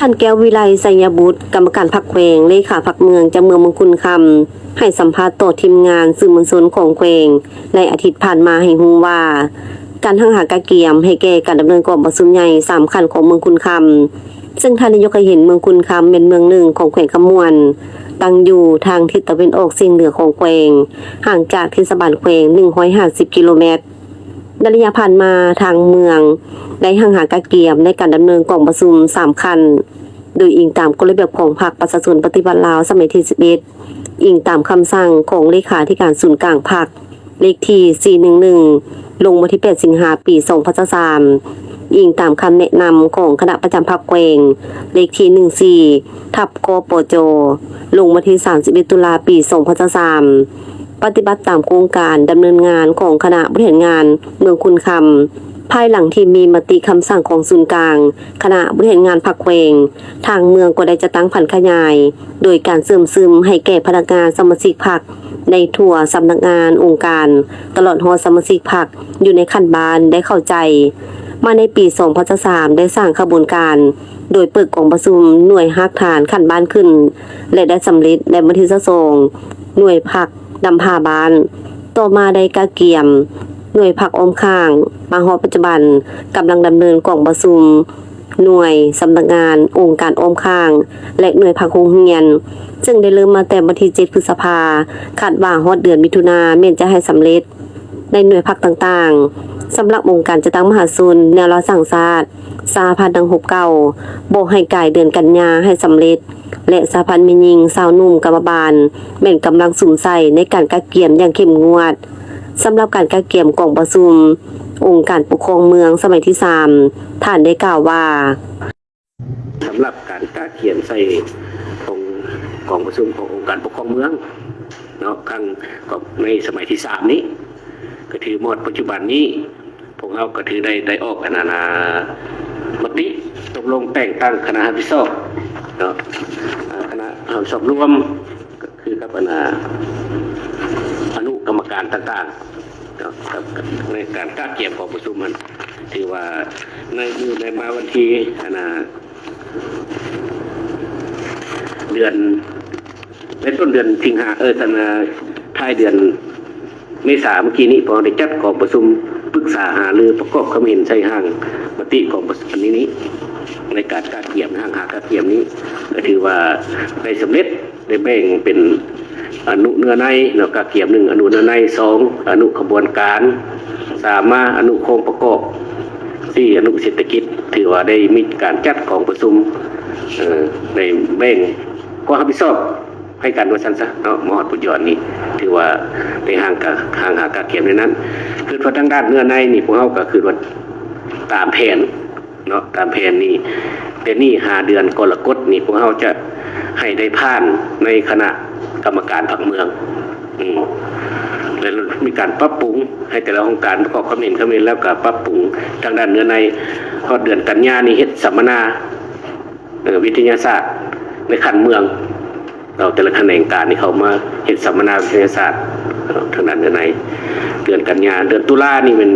ท่านแก้ววิไลไสยบุตรกรรมการพรรคแขวงเลขาพรรคเมืองจังเมืองมงคลคำให้สัมภาษณ์ต่อทีมงานสื่อมวลชนของแขวงในอาทิตย์ผ่านมาให้ฮู้ว่าการหั่งหากะเกียมให้แก่การดำเนินกองประชุมใหญ่3ขั้นของเมืองคุณคำซึ่งท่านนายกเห็นเมืองคุณคำเป็นเมืองหนึ่งของแขวงขมวนตั้งอยู่ทางทิศตะวันออกเฉียงเหนือของแขวงห่างจากเทศบาลแขวง150กิโลเมตรในระยะผ่านมาทางเมืองได้หั่งหากะเกียมในการดำเนินกองประชุม3ขั้นโดยอิงตามกฎระเบียบของพรรคประชาชนปฏิบัติลาวสมัยที่11อิงตามคำสั่งของเลขาธิการศูนย์กลางพรรคเลขที่411ลงวันที่8สิงหาคมปี2023อิงตามคำแนะนำของคณะประจำพรรคแขวงเลขที่14/กปจลงวันที่31ตุลาปี2023ปฏิบัติตามโครงการดำเนินงานของคณะบริหารงานเมืองคุณคำภายหลังที่มีมติคำสั่งของศูนย์กลางคณะบริหารงานพรรคแขวงทางเมืองก็ได้จะตั้งผันขยายโดยการเสริมซึมให้แก่พนักงานสมาชิกพรรคในทั่วสำนักงานองค์การตลอดฮอดสมาชิกพรรคอยู่ในขั้นบานได้เข้าใจมาในปี2023ได้สร้างขบวนการโดยเปิดกองประชุมหน่วยฮักฐานขั้นบ้านขึ้นและได้สำเร็จในวันที่2หน่วยพักดำพาบานต่อมาได้กะเกียมหน่วยพักอมข้างมาฮอดปัจจุบันกำลังดำเนินกองประชุมหน่วยสำนักงานองค์การอมข้างและหน่วยพักโรงเรียนซึ่งได้เริ่มมาแต่วันที่7พฤษภาคาดว่าฮอดเดือนมิถุนายนแม่นจะให้สำเร็จในหน่วยพักต่างๆสำหรับองค์การจะตั้งมหาศูนย์แนวราสั่งศาสตร์สาพันธ์ดัง69บอกให้กายเดือนกันยาให้สำเร็จและสาพันธ์มียิงสาวนุ่มกรรมบาลแม่นกำลังสุ่มใส่ในการกะเกียมอย่างเข้มงวดสำหรับการกะเกียมกองประชุมองค์การปกครองเมืองสมัยที่3ท่านได้กล่าวว่าสำหรับการกะเกียมใส่ของกองประชุมขององค์การปกครองเมืองเนาะครั้งในสมัยที่3นี้ก็ถือหมดปัจจุบันนี้พวกเราก็ถือได้ออกมติตกลงแต่งตั้งคณะรับผิดชอบเนาะคณะรับผิดชอบรวมก็คือกับอนุกรรมการต่างๆเนาะในการกะเกียมของประชุมมันถือว่าในมาวันที่เดือนในต้นเดือนสิงหาท้ายเดือนเมษาเมื่อกี้นี้พอได้จัดกองประชุมปรึกษาหารือประกอบความเห็นใช้ห้างมติของประชุมนี้ในการกะเกียมห้างหากะเกียมนี้ก็ถือว่าได้สำเร็จได้แบ่งเป็นอนุเนื้อในเนาะกะเกียม1อนุเนื้อใน2อนุขบวนการ3มาอนุโครงประกอบ4อนุเศรษฐกิจถือว่าได้มีการจัดของประชุมในแบ่งความรับผิดชอบให้การว่าชั้นซะเนาะมหอดปุญญอนนี่ถือว่าในห่างหากะเกียมในนั้นคือว่าทางด้านเนื้อในนี่พวกเขาก็คือว่าตามแผนเนาะตามแผนนี่แต่นี่5เดือนกรกฎนี่พวกเขาจะให้ได้ผ่านในคณะกรรมการพรรคเมืองแล้วมีการปรับปรุงให้แต่ละองค์การประกอบความเห็นแล้วก็ปรับปรุงทางด้านเนื้อในพอเดือนกันยายนนี่เฮ็ดสัมมนาวิทยาศาสตร์ในขั้นเมืองเราแต่ละแขนงการนี่เขามาเฮ็ดสัมมนาวิทยาศาสตร์ทางด้านเนื้อในเดือนกันยายนเดือนตุลานี่มัน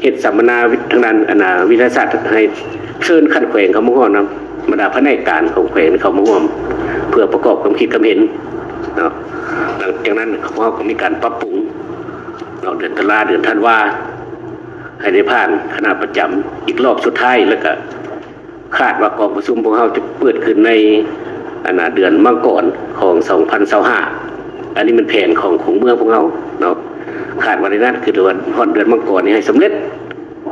เฮ็ดสัมมนาทางด้านวิทยาศาสตร์ให้เชิญขั้นแขวงเขามาร่วมนำบรรดาแผนกการของแขวงเขามาร่วมเพื่อประกอบความคิดความเห็นเนาะหลังจากนั้นเขาก็มีการปรับปรุงเนาะเดือนตุลาเดือนธันวาให้ได้ผ่านคณะประจำอีกรอบสุดท้ายแล้วก็คาดว่ากองประชุมพวกเขาจะเปิดขึ้นในเดือนมังกรของ2025อันนี้มันแผนของเมืองพวกเขาเนาะคาดว่าในนั้นคือเดือนมังกรนี้ให้สำเร็จ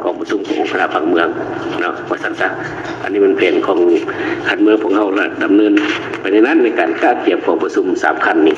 กองประชุมของคณะผังเมืองเนาะว่าสั้นๆอันนี้มันแผนของขันเมืองพวกเขาดำเนินไปในนั้นในการกะเกียมของประชุม3ขั้นนี้